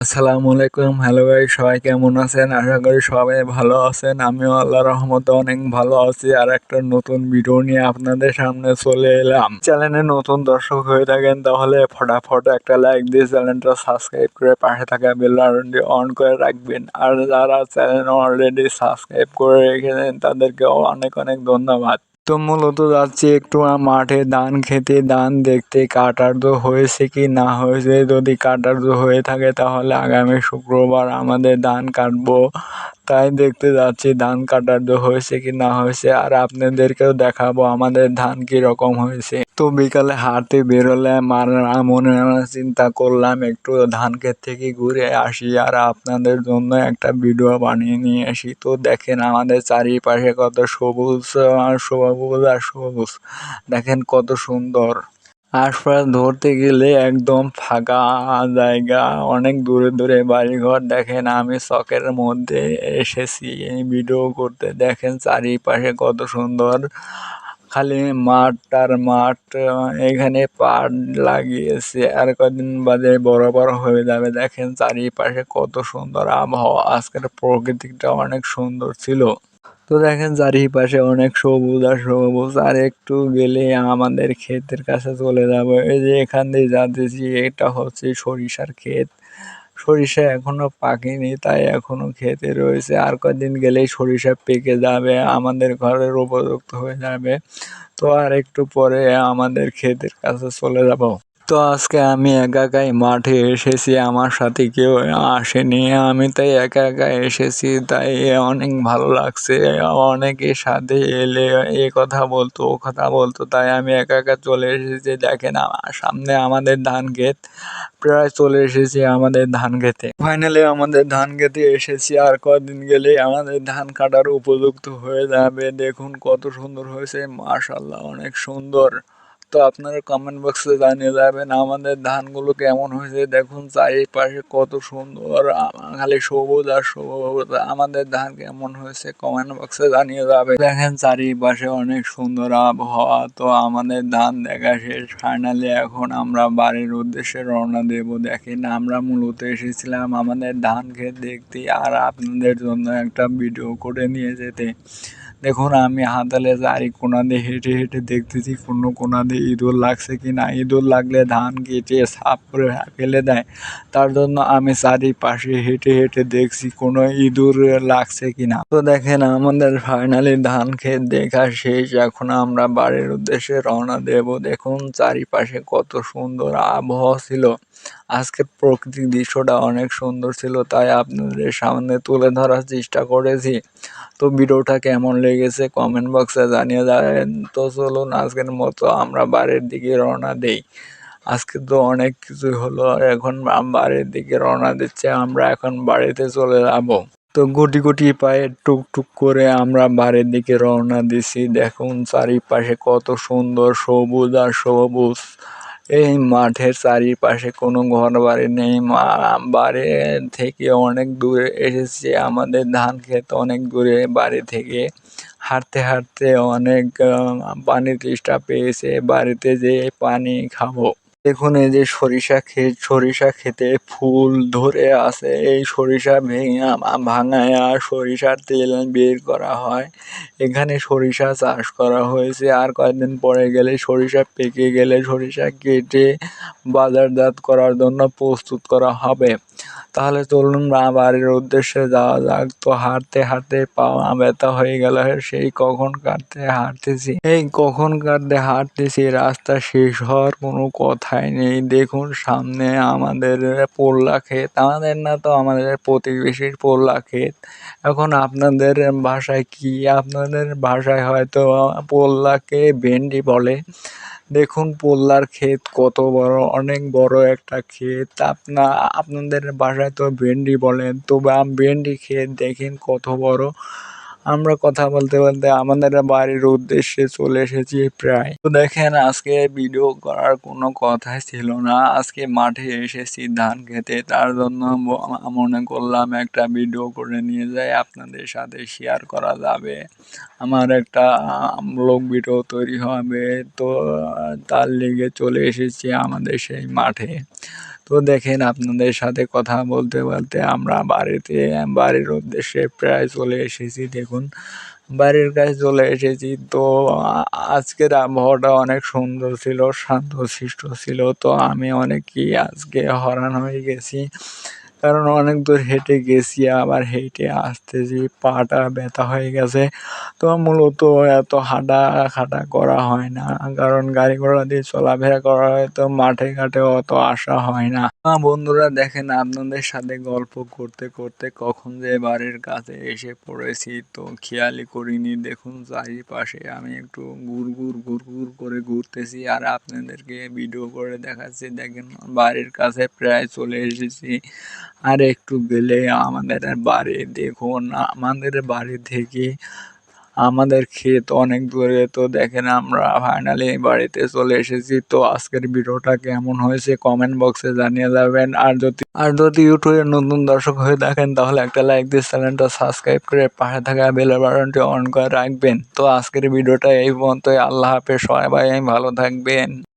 আসসালামু আলাইকুম। Hello guys, সবাই কেমন আছেন? আশা করি সবাই ভালো আছেন। আমিও আল্লাহর রহমতে অনেক ভালো আছি। আর একটা নতুন ভিডিও নিয়ে আপনাদের সামনে চলে এলাম। চ্যানেলে নতুন দর্শক হয়ে থাকেন তাহলে ফটাফট একটা লাইক দিয়ে চ্যানেলটা সাবস্ক্রাইব করে পাশে থাকা বেল আইকনটি অন করে রাখবেন। আর যারা চ্যানেল অলরেডি সাবস্ক্রাইব করে রেখেছেন তাদেরকে অনেক অনেক ধন্যবাদ। তো মূলত যাচ্ছি একটু মাঠে ধান খেতে, ধান দেখতে কাটার্ধ হয়েছে কি না হয়েছে। যদি কাটার্ধ হয়ে থাকে তাহলে আগামী শুক্রবার আমাদের ধান কাটবো, তাই দেখতে যাচ্ছি ধান কাটার্ধ হয়েছে কি না হয়েছে। আর আপনাদেরকেও দেখাবো আমাদের ধান কি রকম হয়েছে। তো বিকালে হাঁটতে বেরোলাম আর মনে চিন্তা করলাম একটু ধান ক্ষেত থেকে ঘুরে আসি আর আপনাদের জন্য একটা ভিডিও বানিয়ে নিয়ে আসি। তো দেখেন আমাদের চারিপাশে কত সবুজ আর সবুজ আর সবুজ, দেখেন কত সুন্দর। আশপাশ ধরতে গেলে একদম ফাঁকা জায়গা, অনেক দূরে দূরে বাড়িঘর। দেখেন আমি চকের মধ্যে এসেছি এই ভিডিও করতে। দেখেন চারিপাশে কত সুন্দর, খালি মাঠ আর মাঠ। এখানে পাট লাগিয়েছে, আর কদিন বাদে বড় বড় হয়ে যাবে। দেখেন চারিপাশে কত সুন্দর আবহাওয়া, আজকের প্রকৃতিটা অনেক সুন্দর ছিল। তো দেখেন চারিপাশে অনেক সবুজ আর সবুজ। আর একটু গেলে আমাদের ক্ষেতের কাছে চলে যাব। এই যে এখান দিয়ে যাচ্ছি, এটা হচ্ছে সরিষার ক্ষেত। সরিষা এখনো পাকেনি, তাই এখনো ক্ষেতে রয়েছে। আর কদিন গেলেই সরিষা পেকে যাবে, আমাদের ঘরের উপযুক্ত হয়ে যাবে। তো আর একটু পরে আমাদের ক্ষেতের কাছে চলে যাব। তো আজকে আমি একা একাই মাঠে এসেছি, আমার সাথে কেউ আসেনি। আমি তাই একা একা এসেছি, তাই অনেক ভালো লাগছে। অনেকের সাথে এলে এ কথা বলতো ও কথা বলতো, তাই আমি একা একা চলে এসেছি। দেখেন আমার সামনে আমাদের ধান ক্ষেত, প্রায় চলে এসেছি আমাদের ধান খেতে। ফাইনালি আমাদের ধান খেতে এসেছি, আর কদিন গেলেই আমাদের ধান কাটার উপযুক্ত হয়ে যাবে। দেখুন কত সুন্দর হয়েছে, মাশাআল্লাহ অনেক সুন্দর। তো আপনারা কমেন্ট বক্সে জানিয়ে যাবেন আমাদের ধানগুলো কেমন হয়েছে। দেখুন চারিপাশে কত সুন্দর, খালি সবুজ আর সবুজ। আমাদের ধান কেমন হয়েছে কমেন্ট বক্সে জানিয়ে যাবে। দেখেন চারিপাশে অনেক সুন্দর আবহাওয়া। তো আমাদের ধান দেখা শেষ, ফাইনালি এখন আমরা বাড়ির উদ্দেশ্যে রওনা দেব। দেখেন আমরা মূলত এসেছিলাম আমাদের ধান ক্ষেত দেখতে আর আপনাদের জন্য একটা ভিডিও করে নিয়ে যেতে। দেখুন আমি হাতালে চারি কোনা দিয়ে হেঁটে হেঁটে দেখতেছি কোনো কোনা দিয়ে ইঁদুর লাগছে কিনা। ইঁদুর লাগলে ধান কেটে সাফ করে ফেলে দেয়, তার জন্য আমি চারিপাশে হেঁটে হেঁটে দেখছি কোনো ইঁদুর লাগছে কিনা। তো দেখেন আমাদের ফাইনালি ধান ক্ষেত দেখা শেষ, এখন আমরা বাড়ির উদ্দেশ্যে রওনা দেব। দেখুন চারিপাশে কত সুন্দর আবহাওয়া ছিল, আজকের প্রকৃতির দৃশ্যটা অনেক সুন্দর ছিল, তাই আপনাদের সামনে তুলে ধরার চেষ্টা করেছি। তো ভিডিওটা কেমন লেগেছে কমেন্ট বক্সে জানিয়ে যাবেন। তো চলুন আজকের মতো আমরা বাড়ির দিকে রওনা দেই। আজকে তো অনেক কিছুই হলো, এখন বাড়ির দিকে রওনা দিচ্ছে, আমরা এখন বাড়িতে চলে যাব। তো গুটি গুটি পায়ে টুকটুক করে আমরা বাড়ির দিকে রওনা দিছি। দেখুন চারিপাশে কত সুন্দর সবুজ আর সবুজ। এই মাঠের চারিপাশে কোনো ঘর বাড়ি নেই, বাড়ি থেকে অনেক দূরে এসেছে আমাদের ধান ক্ষেত, অনেক দূরে বাড়ি থেকে। হাঁটতে হাঁটতে অনেক পানির তেষ্টা পেয়েছে, বাড়িতে যেয়ে পানি খাবো। দেখুন এই যে সরিষা ক্ষেত, সরিষা ক্ষেতে ফুল ধরে আছে। এই সরিষা ভাঙায়া সরিষার তেল বের করা হয়। এখানে সরিষা চাষ করা হয়েছে, আর কয়েকদিন পরে গেলে সরিষা পেকে গেলে সরিষা কেটে বাজারজাত করার জন্য প্রস্তুত করা হবে। তাহলে চলুন বাড়ির উদ্দেশ্যে যাওয়া যাক। তো হাঁটতে হাঁটতে পা ব্যথা হয়ে গেল, সেই কখন কাটতে হাঁটতেছি, এই কখন কাটতে হাঁটতেছি, রাস্তা শেষ হওয়ার কোনো কথাই নেই। দেখুন সামনে আমাদের পোল্লা ক্ষেত, আমাদের না তো আমাদের প্রতিবেশীর পোল্লা ক্ষেত। এখন আপনাদের ভাষায় কি, আপনাদের ভাষায় হয়তো পোল্লাকে ভেন্ডি বলে। দেখুন পোল্লার ক্ষেত কত বড়, অনেক বড় একটা ক্ষেত। আপনাদের বাসায় তো ভেন্ডি বলেন, তো ভেন্ডি ক্ষেত দেখেন কত বড়। আমরা কথা বলতে বলতে আমাদের বাড়ির উদ্দেশ্যে চলে এসেছি প্রায়। তো দেখেন আজকে ভিডিও করার কোনো কথাই ছিল না, আজকে মাঠে এসেছি ধান খেতে, তার জন্য মনে করলাম একটা ভিডিও করে নিয়ে যাই, আপনাদের সাথে শেয়ার করা যাবে। আমার একটা ব্লগ ভিডিও তৈরি হবে, তো তার লেগে চলে এসেছি আমাদের সেই মাঠে। তো তো দেখেন আপনাদের সাথে কথা বলতে বলতে আমরা বাড়ির উদ্দেশ্যে প্রায় চলে এসেছি। দেখুন বাড়ির কাছে চলে এসেছি। তো আজকের আবহাওয়াটা অনেক সুন্দর ছিল, শান্তশিষ্ট ছিল। তো আমি অনেকই আজকে হয়রান হয়ে গেছি, কারণ অনেক দূর হেঁটে গেছি, আবার হেঁটে আসতেছি, পাটা ব্যথা হয়ে গেছে। তো মূলত এত হাঁটা করা হয় না, কারণ গাড়ি ঘোড়া দিয়ে চলাফেরা করা হয়, তো মাঠে ঘাটে অত আসা হয় না। বন্ধুরা দেখেন আপনাদের সাথে গল্প করতে করতে কখন যে বাড়ির কাছে এসে পড়েছি, তো খেয়ালই করিনি। দেখুন চারিপাশে আমি একটু ঘুর করে ঘুরতেছি আর আপনাদেরকে ভিডিও করে দেখাচ্ছি। দেখেন বাড়ির কাছে প্রায় চলে এসেছি, আর একটু গেলে আমাদের বাড়ি। দেখুন আমাদের বাড়ি থেকে আমাদের ক্ষেত অনেক দূরে। তো দেখেন আমরা ফাইনালি বাড়িতে চলে এসেছি। তো আজকের ভিডিওটা কেমন হয়েছে কমেন্ট বক্সে জানিয়ে যাবেন। আর যদি ইউটিউবে নতুন দর্শক হয়ে থাকেন তাহলে একটা লাইক দিয়ে চ্যানেলটা সাবস্ক্রাইব করে পাশে থাকা বেল বাটনটি অন করে রাখবেন। তো আজকের ভিডিওটা এই পর্যন্তই। আল্লাহ হাফেজ, সবাই ভালো থাকবেন।